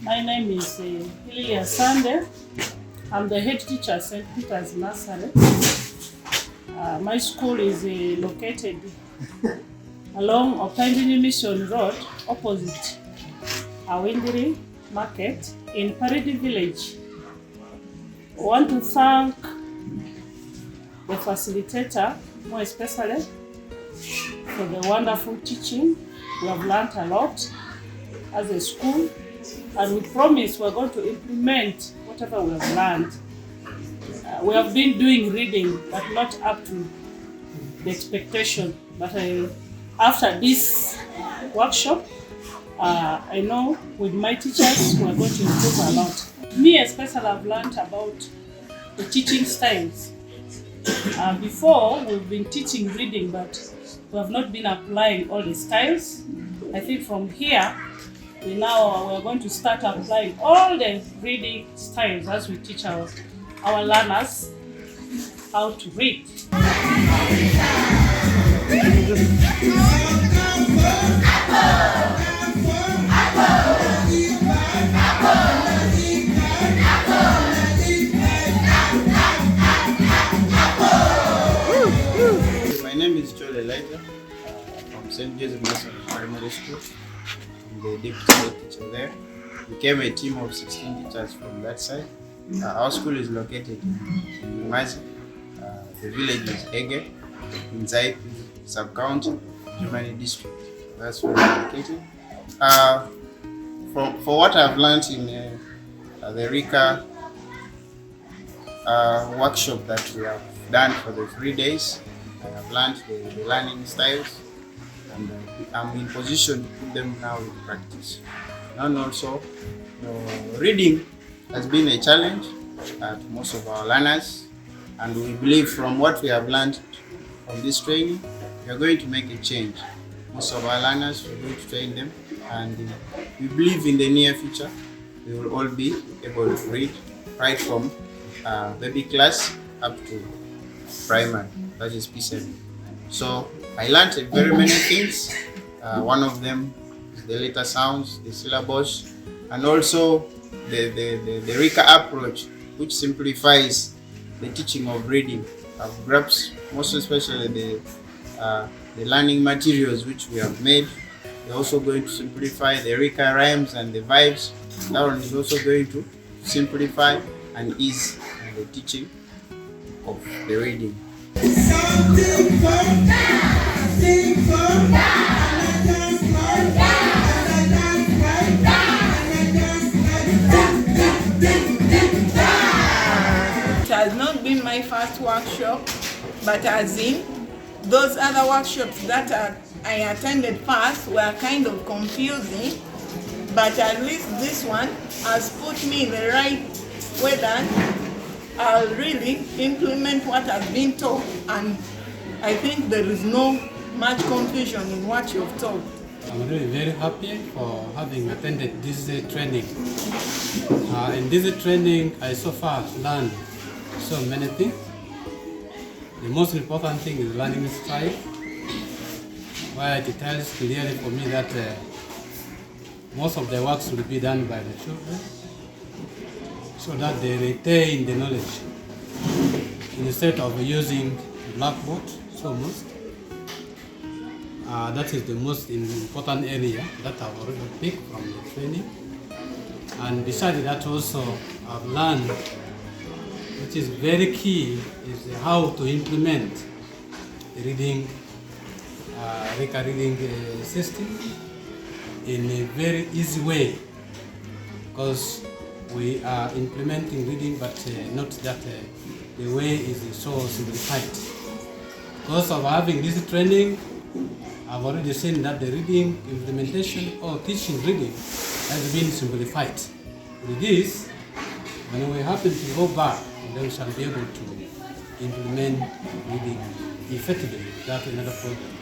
My name is Lilia Sande. I'm the head teacher at St. Peter's Nursery. My school is located along Opandini Mission Road, opposite Awindiri Market in Paridi Village. I want to thank the facilitator, more especially, for the wonderful teaching. We have learned a lot as a school, and we promise we're going to implement whatever we have learned. We have been doing reading, but not up to the expectation. But after this workshop, I know with my teachers, we're going to improve a lot. Me especially, I've learned about the teaching styles. Before, we've been teaching reading, but we have not been applying all the styles. I think from here, we are going to start applying all the reading styles as we teach our learners how to read. My name is Joel Elijah from St. Joseph National Primary School. I'm the deputy head teacher there. We came a team of 16 teachers from that side. Our school is located in Ryhmes. The village is Ege, in Zaipi sub-county, Adjumani district. That's where we're located. For what I've learned in the Rica workshop that we have done for the 3 days, I have learned the learning styles, and I'm in position to put them now in practice. And also, reading has been a challenge to most of our learners, and we believe from what we have learned from this training, we are going to make a change. Most of our learners, we're going to train them, and we believe in the near future, we will all be able to read right from baby class up to primary, that is P7. So I learned very many things. One of them is the letter sounds, the syllables, and also the Rica approach, which simplifies the teaching of reading. I've grasped most especially the learning materials which we have made. We're also going to simplify the Rica rhymes and the vibes. That one is also going to simplify and ease the teaching of the reading. It has not been my first workshop, but as in those other workshops that I attended first were kind of confusing, but at least this one has put me in the right way that I'll really implement what has been taught, and I think there is no much confusion in what you've taught. I'm really very happy for having attended this training. In this training, I so far learned so many things. The most important thing is learning style, where it tells clearly for me that most of the works will be done by the children, so that they retain the knowledge instead of using blackboard so much. That is the most important area that I've already picked from the training. And besides that also, I've learned, which is very key, is how to implement the reading, Rica reading system in a very easy way, because we are implementing reading, but not that the way is so simplified. Because of having this training, I've already seen that the reading implementation or teaching reading has been simplified. With this, when we happen to go back, then we shall be able to implement reading effectively without another problem.